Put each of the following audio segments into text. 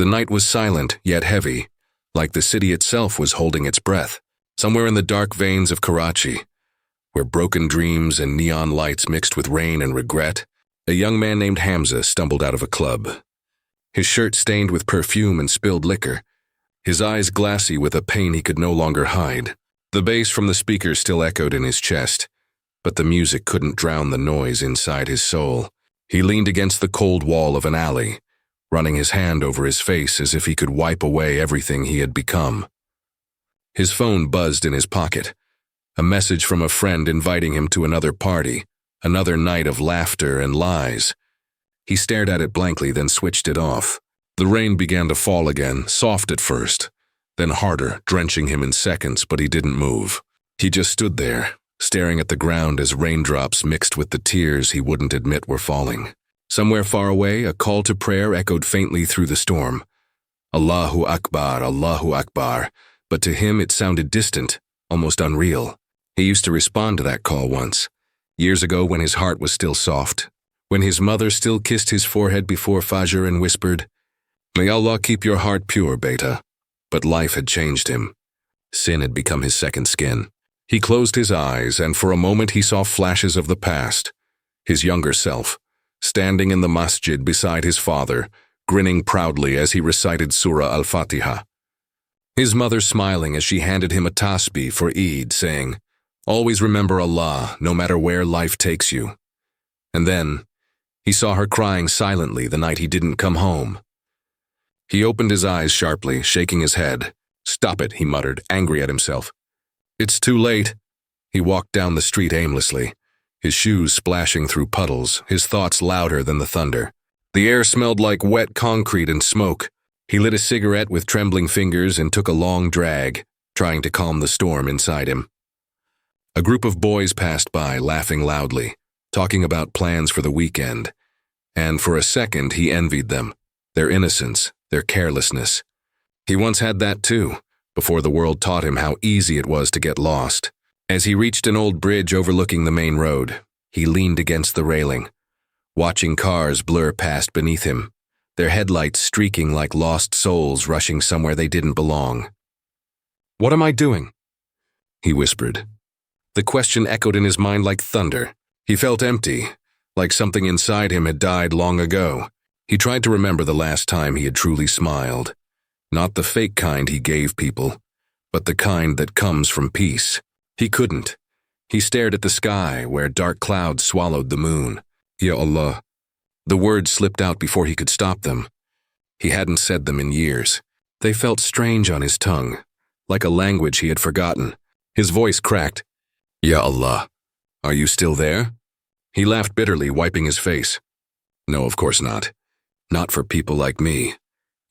The night was silent, yet heavy, like the city itself was holding its breath. Somewhere in the dark veins of Karachi, where broken dreams and neon lights mixed with rain and regret, a young man named Hamza stumbled out of a club. His shirt stained with perfume and spilled liquor, his eyes glassy with a pain he could no longer hide. The bass from the speakers still echoed in his chest, but the music couldn't drown the noise inside his soul. He leaned against the cold wall of an alley, running his hand over his face as if he could wipe away everything he had become. His phone buzzed in his pocket, a message from a friend inviting him to another party, another night of laughter and lies. He stared at it blankly, then switched it off. The rain began to fall again, soft at first, then harder, drenching him in seconds, but he didn't move. He just stood there, staring at the ground as raindrops mixed with the tears he wouldn't admit were falling. Somewhere far away, a call to prayer echoed faintly through the storm. Allahu Akbar, Allahu Akbar, but to him it sounded distant, almost unreal. He used to respond to that call once, years ago when his heart was still soft, when his mother still kissed his forehead before Fajr and whispered, "May Allah keep your heart pure, beta." But life had changed him. Sin had become his second skin. He closed his eyes, and for a moment he saw flashes of the past. His younger self, standing in the masjid beside his father, grinning proudly as he recited Surah Al-Fatiha. His mother smiling as she handed him a tasbih for Eid, saying, "Always remember Allah, no matter where life takes you." And then, he saw her crying silently the night he didn't come home. He opened his eyes sharply, shaking his head. "Stop it," he muttered, angry at himself. "It's too late." He walked down the street aimlessly, his shoes splashing through puddles, his thoughts louder than the thunder. The air smelled like wet concrete and smoke. He lit a cigarette with trembling fingers and took a long drag, trying to calm the storm inside him. A group of boys passed by, laughing loudly, talking about plans for the weekend, and for a second he envied them, their innocence, their carelessness. He once had that too, before the world taught him how easy it was to get lost. As he reached an old bridge overlooking the main road, he leaned against the railing, watching cars blur past beneath him, their headlights streaking like lost souls rushing somewhere they didn't belong. "What am I doing?" he whispered. The question echoed in his mind like thunder. He felt empty, like something inside him had died long ago. He tried to remember the last time he had truly smiled. Not the fake kind he gave people, but the kind that comes from peace. He couldn't. He stared at the sky where dark clouds swallowed the moon. Ya Allah. The words slipped out before he could stop them. He hadn't said them in years. They felt strange on his tongue, like a language he had forgotten. His voice cracked. "Ya Allah, are you still there?" He laughed bitterly, wiping his face. "No, of course not. Not for people like me."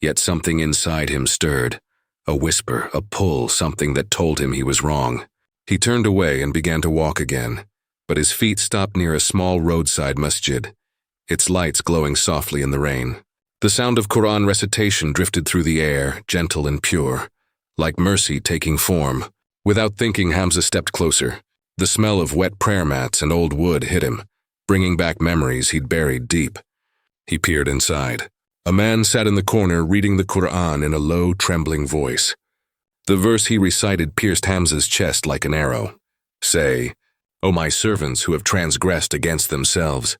Yet something inside him stirred. A whisper, a pull, something that told him he was wrong. He turned away and began to walk again, but his feet stopped near a small roadside masjid, its lights glowing softly in the rain. The sound of Quran recitation drifted through the air, gentle and pure, like mercy taking form. Without thinking, Hamza stepped closer. The smell of wet prayer mats and old wood hit him, bringing back memories he'd buried deep. He peered inside. A man sat in the corner reading the Quran in a low, trembling voice. The verse he recited pierced Hamza's chest like an arrow. "Say, O my servants who have transgressed against themselves,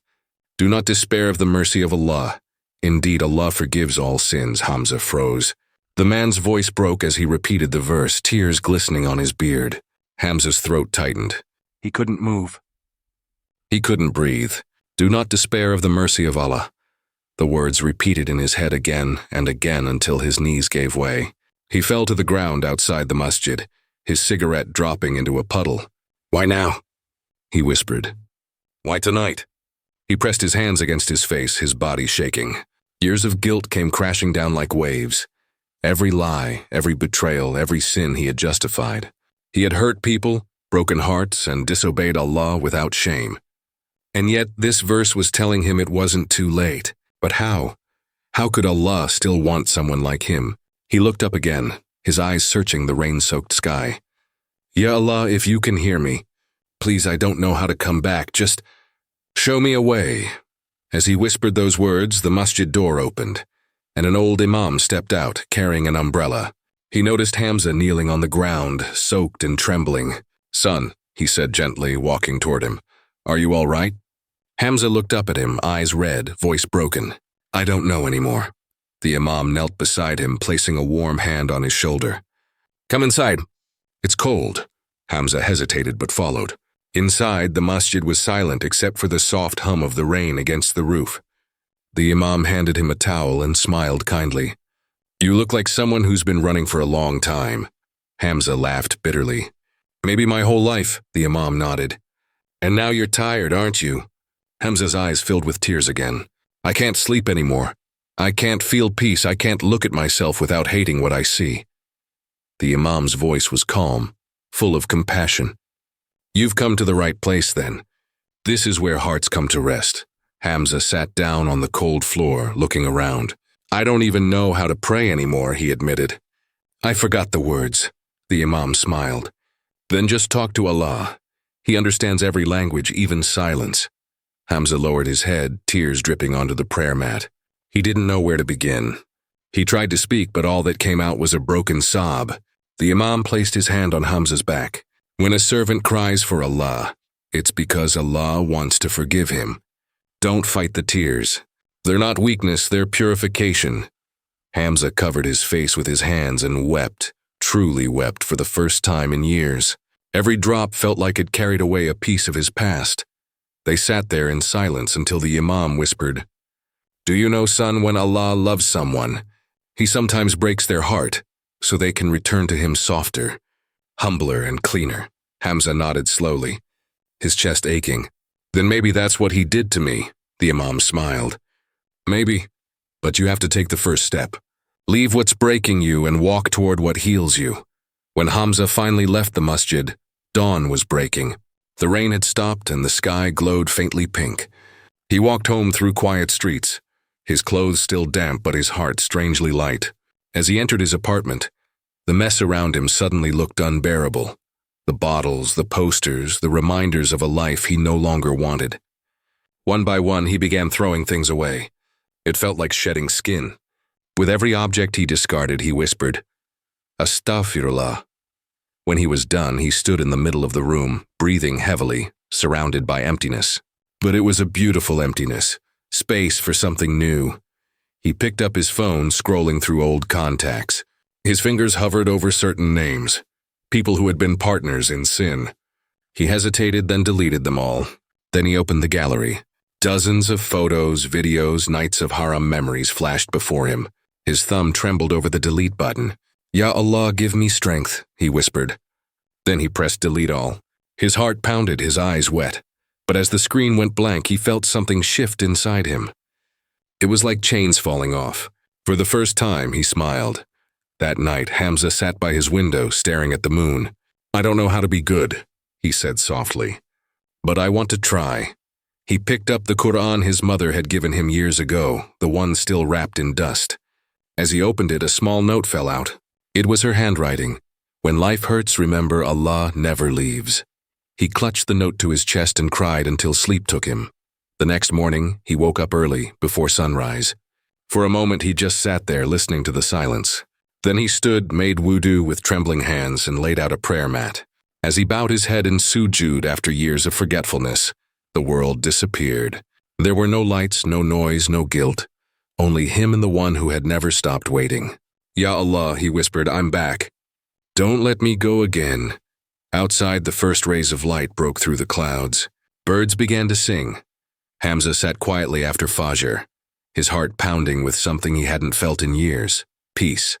do not despair of the mercy of Allah. Indeed, Allah forgives all sins." Hamza froze. The man's voice broke as he repeated the verse, tears glistening on his beard. Hamza's throat tightened. He couldn't move. He couldn't breathe. "Do not despair of the mercy of Allah." The words repeated in his head again and again until his knees gave way. He fell to the ground outside the masjid, his cigarette dropping into a puddle. "Why now?" he whispered. "Why tonight?" He pressed his hands against his face, his body shaking. Years of guilt came crashing down like waves. Every lie, every betrayal, every sin he had justified. He had hurt people, broken hearts, and disobeyed Allah without shame. And yet this verse was telling him it wasn't too late. But how? How could Allah still want someone like him? He looked up again, his eyes searching the rain-soaked sky. "Ya Allah, if you can hear me, please, I don't know how to come back, just show me a way." As he whispered those words, the masjid door opened, and an old imam stepped out, carrying an umbrella. He noticed Hamza kneeling on the ground, soaked and trembling. "Son," he said gently, walking toward him, "are you all right?" Hamza looked up at him, eyes red, voice broken. "I don't know anymore." The imam knelt beside him, placing a warm hand on his shoulder. "Come inside. It's cold." Hamza hesitated but followed. Inside, the masjid was silent except for the soft hum of the rain against the roof. The imam handed him a towel and smiled kindly. "You look like someone who's been running for a long time." Hamza laughed bitterly. "Maybe my whole life," the imam nodded. "And now you're tired, aren't you?" Hamza's eyes filled with tears again. "I can't sleep anymore. I can't feel peace. I can't look at myself without hating what I see." The imam's voice was calm, full of compassion. "You've come to the right place then. This is where hearts come to rest." Hamza sat down on the cold floor, looking around. "I don't even know how to pray anymore," he admitted. "I forgot the words." The imam smiled. "Then just talk to Allah. He understands every language, even silence." Hamza lowered his head, tears dripping onto the prayer mat. He didn't know where to begin. He tried to speak, but all that came out was a broken sob. The imam placed his hand on Hamza's back. "When a servant cries for Allah, it's because Allah wants to forgive him. Don't fight the tears. They're not weakness, they're purification." Hamza covered his face with his hands and wept, truly wept for the first time in years. Every drop felt like it carried away a piece of his past. They sat there in silence until the imam whispered, "Do you know, son, when Allah loves someone, He sometimes breaks their heart so they can return to Him softer, humbler and cleaner." Hamza nodded slowly, his chest aching. "Then maybe that's what He did to me," the imam smiled. "Maybe, but you have to take the first step. Leave what's breaking you and walk toward what heals you." When Hamza finally left the masjid, dawn was breaking. The rain had stopped and the sky glowed faintly pink. He walked home through quiet streets, his clothes still damp but his heart strangely light. As he entered his apartment, the mess around him suddenly looked unbearable. The bottles, the posters, the reminders of a life he no longer wanted. One by one, he began throwing things away. It felt like shedding skin. With every object he discarded, he whispered, "Astaghfirullah." When he was done, he stood in the middle of the room, breathing heavily, surrounded by emptiness. But it was a beautiful emptiness, space for something new. He picked up his phone, scrolling through old contacts. His fingers hovered over certain names, people who had been partners in sin. He hesitated, then deleted them all. Then he opened the gallery. Dozens of photos, videos, nights of haram memories flashed before him. His thumb trembled over the delete button. "Ya Allah, give me strength," he whispered. Then he pressed delete all. His heart pounded, his eyes wet. But as the screen went blank, he felt something shift inside him. It was like chains falling off. For the first time, he smiled. That night, Hamza sat by his window, staring at the moon. "I don't know how to be good," he said softly, "but I want to try." He picked up the Quran his mother had given him years ago, the one still wrapped in dust. As he opened it, a small note fell out. It was her handwriting. "When life hurts, remember Allah never leaves." He clutched the note to his chest and cried until sleep took him. The next morning, he woke up early, before sunrise. For a moment, he just sat there listening to the silence. Then he stood, made wudu with trembling hands, and laid out a prayer mat. As he bowed his head in sujud after years of forgetfulness, the world disappeared. There were no lights, no noise, no guilt. Only him and the one who had never stopped waiting. "Ya Allah," he whispered, "I'm back. Don't let me go again." Outside, the first rays of light broke through the clouds. Birds began to sing. Hamza sat quietly after Fajr, his heart pounding with something he hadn't felt in years: peace.